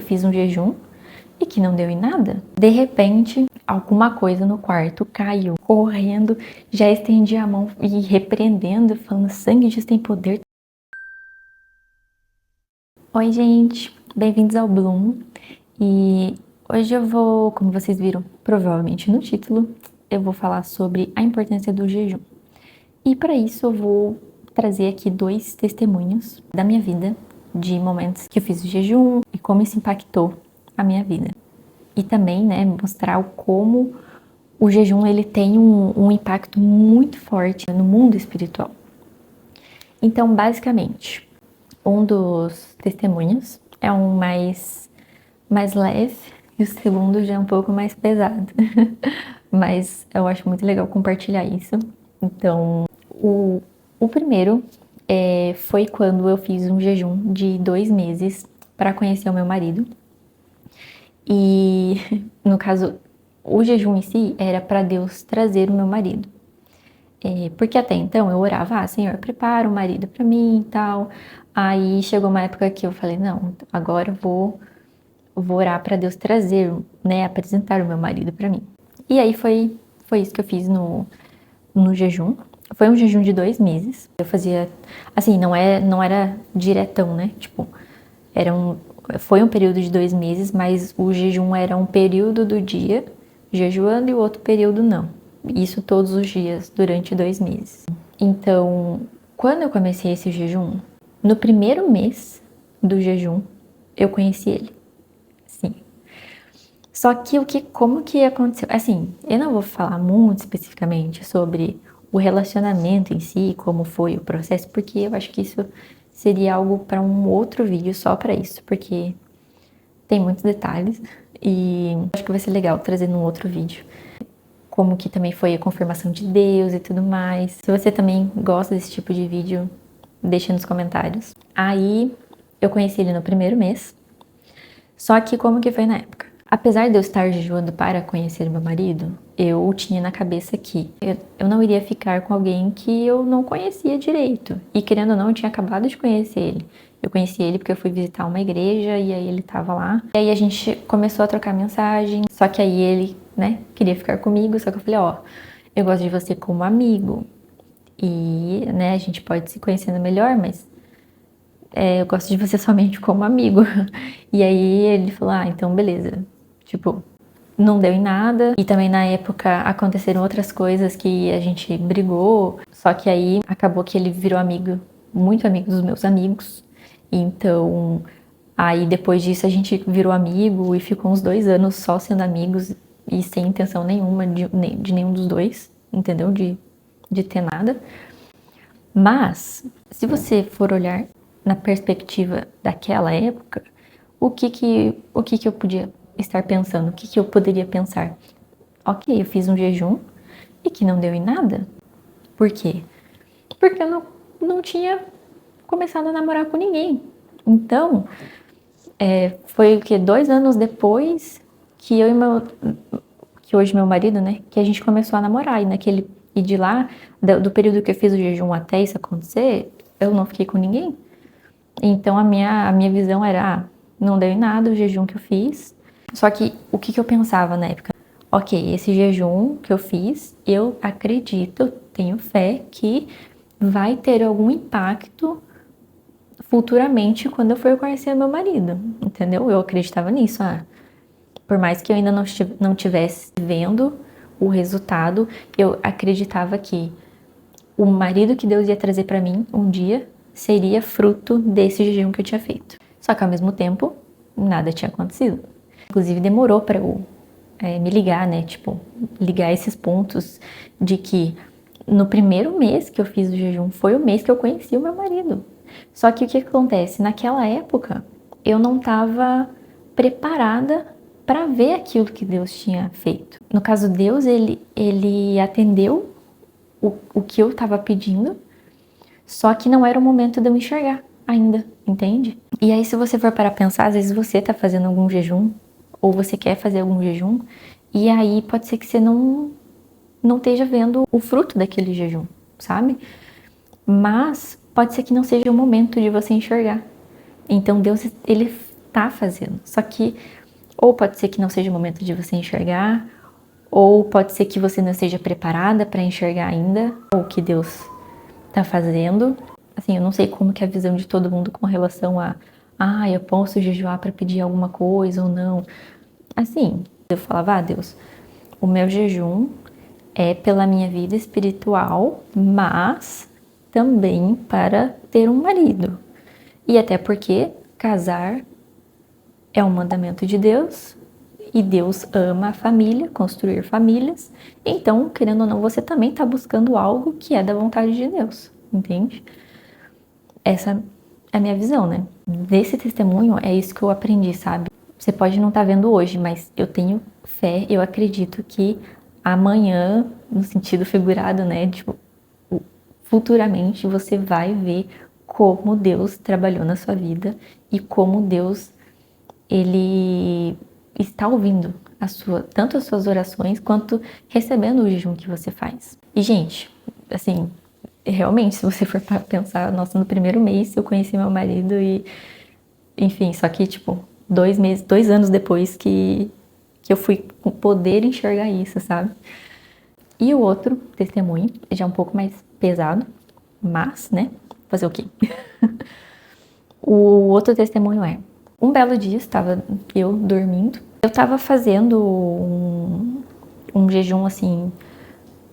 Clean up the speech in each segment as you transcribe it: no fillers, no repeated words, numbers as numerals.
eu fiz um jejum e que não deu em nada. De repente, alguma coisa no quarto caiu. Correndo, já estendi a mão e repreendendo, falando: sangue de Deus tem poder. Oi, gente, bem-vindos ao Bloom. E hoje eu vou, como vocês viram provavelmente no título, eu vou falar sobre a importância do jejum. E para isso eu vou trazer aqui 2 testemunhos da minha vida, de momentos que eu fiz o jejum e como isso impactou a minha vida. E também, mostrar como o jejum ele tem um impacto muito forte no mundo espiritual. Então, basicamente, um dos testemunhos é um mais leve e o segundo já é um pouco mais pesado. Mas eu acho muito legal compartilhar isso. Então, o primeiro foi quando eu fiz um jejum de 2 meses para conhecer o meu marido. E, no caso, o jejum em si era para Deus trazer o meu marido. Porque até então eu orava: Senhor, prepara um marido para mim e tal. Aí chegou uma época que eu falei: não, agora eu vou orar para Deus trazer, apresentar o meu marido para mim. E aí foi isso que eu fiz no jejum. Foi um jejum de 2 meses. Eu fazia, assim, não era diretão, né? Tipo, foi um período de 2 meses, mas o jejum era um período do dia jejuando e o outro período não. Isso todos os dias, durante 2 meses. Então, quando eu comecei esse jejum, no primeiro mês do jejum, eu conheci ele. Sim. Só que como que aconteceu? Assim, eu não vou falar muito especificamente sobre o relacionamento em si, como foi o processo, porque eu acho que isso seria algo para um outro vídeo só para isso, porque tem muitos detalhes e acho que vai ser legal trazer num outro vídeo. Como que também foi a confirmação de Deus e tudo mais. Se você também gosta desse tipo de vídeo, deixa nos comentários. Aí, eu conheci ele no primeiro mês. Só que como que foi na época? Apesar de eu estar jejuando para conhecer meu marido, eu tinha na cabeça que eu não iria ficar com alguém que eu não conhecia direito. E querendo ou não, eu tinha acabado de conhecer ele. Eu conheci ele porque eu fui visitar uma igreja e aí ele tava lá. E aí a gente começou a trocar mensagem, só que aí ele, queria ficar comigo, só que eu falei: eu gosto de você como amigo. E, a gente pode se conhecendo melhor, mas eu gosto de você somente como amigo. E aí ele falou: então beleza. Tipo, não deu em nada. E também na época aconteceram outras coisas que a gente brigou. Só que aí acabou que ele virou amigo, muito amigo dos meus amigos. Então, aí depois disso a gente virou amigo e ficou uns 2 anos só sendo amigos e sem intenção nenhuma de nenhum dos dois, entendeu? De ter nada. Mas, se você for olhar na perspectiva daquela época, o que eu podia estar pensando? O que eu poderia pensar? Ok, eu fiz um jejum e que não deu em nada. Por quê? Porque eu não tinha começado a namorar com ninguém. Então, foi o que? 2 anos depois que eu e que hoje meu marido, que a gente começou a namorar. E de lá, do período que eu fiz o jejum até isso acontecer, eu não fiquei com ninguém. Então a minha visão era: não deu em nada o jejum que eu fiz. Só que o que eu pensava na época? Ok, esse jejum que eu fiz, eu acredito, tenho fé que vai ter algum impacto futuramente quando eu for conhecer meu marido, entendeu? Eu acreditava nisso. Por mais que eu ainda não estivesse vendo o resultado, eu acreditava que o marido que Deus ia trazer para mim um dia seria fruto desse jejum que eu tinha feito. Só que ao mesmo tempo, nada tinha acontecido. Inclusive demorou para eu me ligar, ligar esses pontos de que no primeiro mês que eu fiz o jejum foi o mês que eu conheci o meu marido. Só que o que acontece? Naquela época, eu não estava preparada para ver aquilo que Deus tinha feito. No caso, Deus, ele atendeu o que eu estava pedindo, só que não era o momento de eu enxergar ainda, entende? E aí, se você for para pensar, às vezes você tá fazendo algum jejum, ou você quer fazer algum jejum, e aí pode ser que você não esteja vendo o fruto daquele jejum, sabe? Mas pode ser que não seja o momento de você enxergar. Então Deus, ele tá fazendo. Só que, ou pode ser que não seja o momento de você enxergar, ou pode ser que você não esteja preparada para enxergar ainda o que Deus tá fazendo. Assim, eu não sei como que é a visão de todo mundo com relação a, eu posso jejuar para pedir alguma coisa ou não. Assim, eu falava, Deus, o meu jejum é pela minha vida espiritual, mas também para ter um marido. E até porque casar é um mandamento de Deus e Deus ama a família, construir famílias. Então, querendo ou não, você também está buscando algo que é da vontade de Deus, entende? Essa é a minha visão, né? Desse testemunho é isso que eu aprendi, sabe? Você pode não estar vendo hoje, mas eu tenho fé, eu acredito que amanhã, no sentido figurado, né? Tipo, futuramente você vai ver como Deus trabalhou na sua vida e como Deus ele está ouvindo tanto as suas orações quanto recebendo o jejum que você faz. E gente, assim, realmente, se você for pensar, nossa, no primeiro mês eu conheci meu marido e, enfim, só que tipo 2 anos depois que eu fui poder enxergar isso, sabe? E o outro testemunho já é um pouco mais pesado, mas, né, fazer o quê? O outro testemunho é, um belo dia estava eu dormindo, eu estava fazendo um jejum assim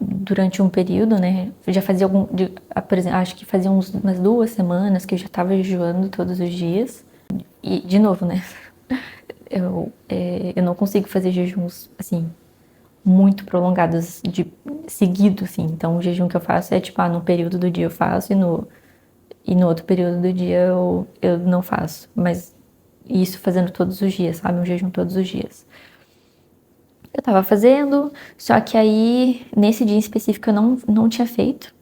durante um período, né? Eu já fazia por exemplo, acho que fazia umas 2 semanas que eu já estava jejuando todos os dias. E de novo, né? Eu não consigo fazer jejuns assim muito prolongados de seguido, assim. Então o jejum que eu faço é tipo, no período do dia eu faço e no outro período do dia eu não faço. Mas isso fazendo todos os dias, sabe? Um jejum todos os dias. Eu tava fazendo, só que aí, nesse dia em específico, eu não tinha feito.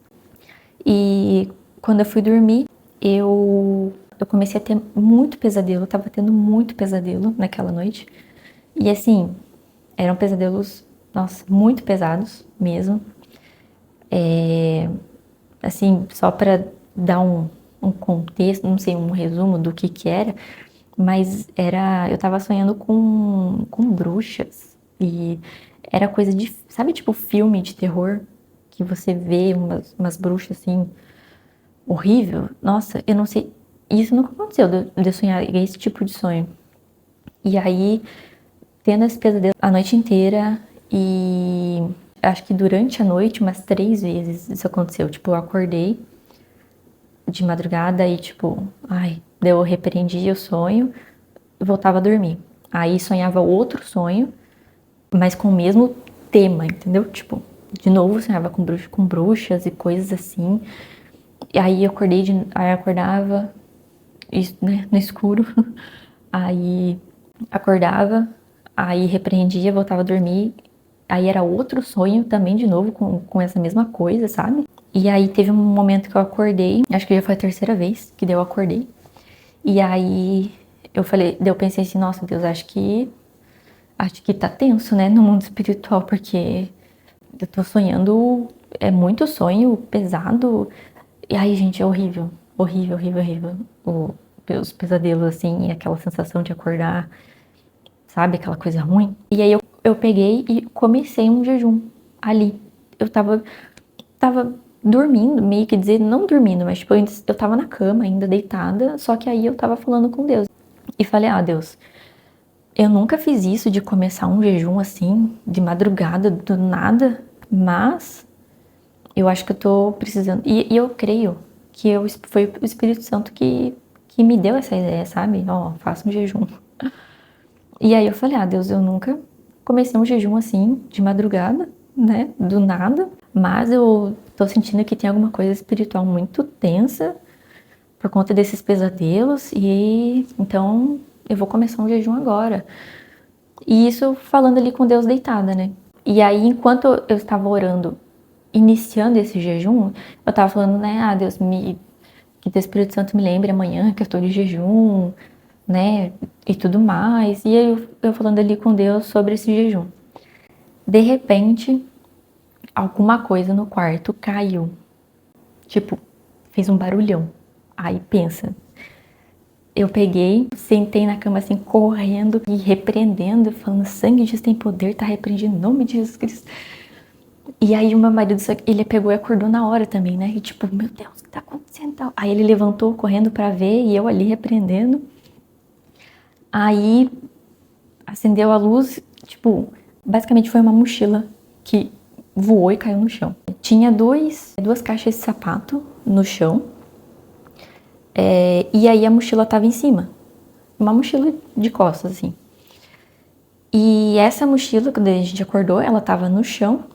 E quando eu fui dormir, eu comecei a ter muito pesadelo. Eu tava tendo muito pesadelo naquela noite. E assim, eram pesadelos, nossa, muito pesados mesmo. Assim, só pra dar um contexto, não sei, um resumo do que era, mas eu tava sonhando com bruxas e era coisa de, sabe, tipo filme de terror que você vê umas bruxas assim, horrível? Nossa, eu não sei, isso nunca aconteceu de eu sonhar esse tipo de sonho. E aí, tendo esse pesadelo a noite inteira e acho que durante a noite umas 3 vezes isso aconteceu, tipo, eu acordei de madrugada e tipo, daí eu repreendia o sonho e voltava a dormir. Aí sonhava outro sonho, mas com o mesmo tema, entendeu? Tipo, de novo sonhava com bruxas e coisas assim. E aí eu aí eu acordava né, no escuro. Aí acordava, aí repreendia, voltava a dormir. Aí era outro sonho também de novo com essa mesma coisa, sabe? E aí teve um momento que eu acordei, acho que já foi a terceira vez que eu acordei. E aí daí eu pensei assim, nossa Deus, acho que tá tenso, né, no mundo espiritual, porque eu tô sonhando, é muito sonho pesado. E aí, gente, é horrível, horrível, horrível, horrível. Os pesadelos, assim, e aquela sensação de acordar, sabe, aquela coisa ruim. E aí eu peguei e comecei um jejum ali. Eu tava dormindo, meio que dizer, não dormindo, mas tipo, eu tava na cama ainda, deitada, só que aí eu tava falando com Deus. E falei, Deus, eu nunca fiz isso de começar um jejum assim, de madrugada, do nada, mas eu acho que eu tô precisando. E eu creio que foi o Espírito Santo que me deu essa ideia, sabe? Faça um jejum. E aí eu falei, Deus, eu nunca comecei um jejum assim, de madrugada, né? Do nada. Mas eu tô sentindo que tem alguma coisa espiritual muito tensa por conta desses pesadelos. E então eu vou começar um jejum agora. E isso falando ali com Deus deitada, né? E aí, enquanto eu estava orando, iniciando esse jejum, eu estava falando, né? Deus, que o Espírito Santo me lembre amanhã que eu estou de jejum, né? E tudo mais. E aí, eu falando ali com Deus sobre esse jejum. De repente, alguma coisa no quarto caiu. Tipo, fez um barulhão. Aí pensa, Eu peguei, sentei na cama assim, correndo e repreendendo, falando, sangue de Jesus tem poder, tá repreendido em nome de Jesus Cristo. E aí o meu marido, ele pegou e acordou na hora também, né? E tipo, meu Deus, o que tá acontecendo? Aí ele levantou correndo pra ver e eu ali repreendendo. Aí acendeu a luz, tipo, basicamente foi uma mochila que voou e caiu no chão. Tinha duas caixas de sapato no chão, e aí a mochila tava em cima. Uma mochila de costas, assim. E essa mochila, quando a gente acordou, ela tava no chão,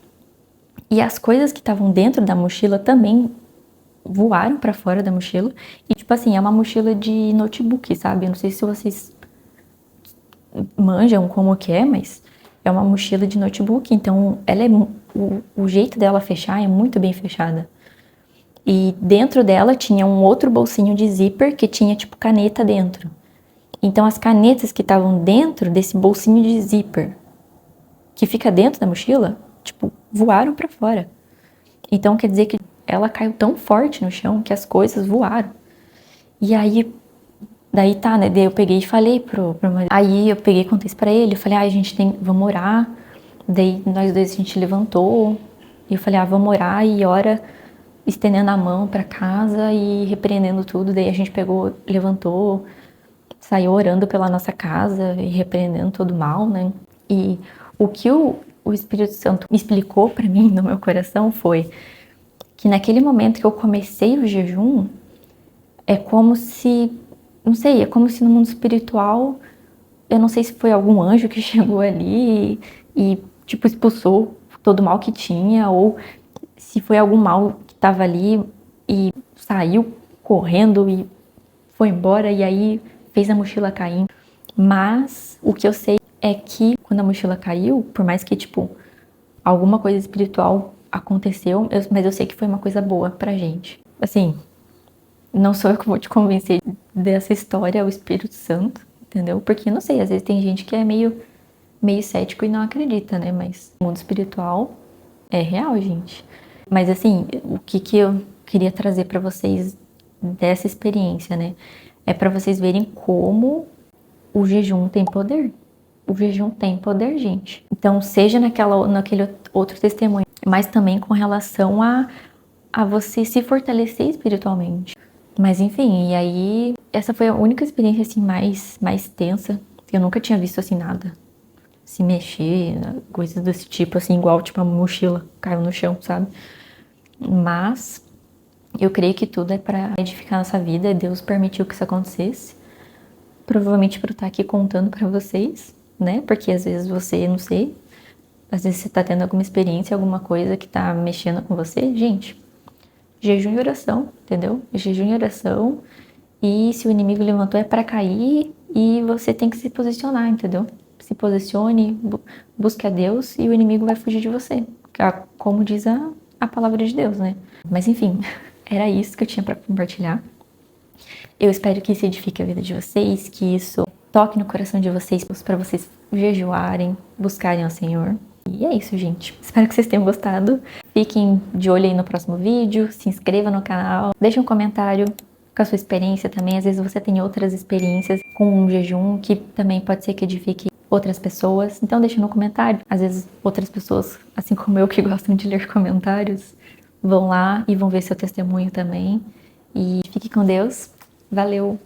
e as coisas que estavam dentro da mochila também voaram pra fora da mochila. E, tipo assim, é uma mochila de notebook, sabe? Eu não sei se vocês manjam como que é, mas é uma mochila de notebook, então ela é o jeito dela fechar é muito bem fechada. E dentro dela tinha um outro bolsinho de zíper que tinha tipo caneta dentro. Então as canetas que estavam dentro desse bolsinho de zíper, que fica dentro da mochila, tipo, voaram pra fora. Então quer dizer que ela caiu tão forte no chão que as coisas voaram. E aí daí tá, né? Daí eu peguei e falei pro marido. Aí eu peguei e contei isso pra ele. Eu falei, a gente vamos orar. Daí nós dois a gente levantou. E eu falei, vamos orar e ora estendendo a mão pra casa e repreendendo tudo. Daí a gente pegou, levantou, saiu orando pela nossa casa e repreendendo todo o mal, né? E o que o Espírito Santo me explicou pra mim no meu coração foi que naquele momento que eu comecei o jejum, é como se, não sei, é como se no mundo espiritual, eu não sei se foi algum anjo que chegou ali e tipo, expulsou todo o mal que tinha, ou se foi algum mal que estava ali e saiu correndo e foi embora e aí fez a mochila cair. Mas o que eu sei é que quando a mochila caiu, por mais que tipo, alguma coisa espiritual aconteceu, mas eu sei que foi uma coisa boa pra gente. Assim, não sou eu que vou te convencer dessa história, é o Espírito Santo, entendeu? Porque, não sei, às vezes tem gente que é meio cético e não acredita, né? Mas o mundo espiritual é real, gente. Mas, assim, o que eu queria trazer pra vocês dessa experiência, né? É pra vocês verem como o jejum tem poder. O jejum tem poder, gente. Então, seja naquele outro testemunho, mas também com relação a você se fortalecer espiritualmente. Mas enfim, e aí essa foi a única experiência assim mais tensa. Eu nunca tinha visto assim nada se mexer, coisas desse tipo assim, igual tipo a mochila caiu no chão, sabe? Mas eu creio que tudo é para edificar nossa vida. Deus permitiu que isso acontecesse. Provavelmente para eu estar aqui contando para vocês, né? Porque às vezes você, não sei, às vezes você tá tendo alguma experiência, alguma coisa que tá mexendo com você, gente. Jejum e oração, entendeu? Jejum e oração. E se o inimigo levantou é para cair e você tem que se posicionar, entendeu? Se posicione, busque a Deus e o inimigo vai fugir de você. Como diz a palavra de Deus, né? Mas enfim, era isso que eu tinha para compartilhar. Eu espero que isso edifique a vida de vocês, que isso toque no coração de vocês para vocês jejuarem, buscarem ao Senhor. E é isso, gente. Espero que vocês tenham gostado. Fiquem de olho aí no próximo vídeo, se inscreva no canal, deixe um comentário com a sua experiência também. Às vezes você tem outras experiências com um jejum que também pode ser que edifique outras pessoas. Então deixe no comentário. Às vezes outras pessoas, assim como eu, que gostam de ler comentários, vão lá e vão ver seu testemunho também. E fique com Deus. Valeu!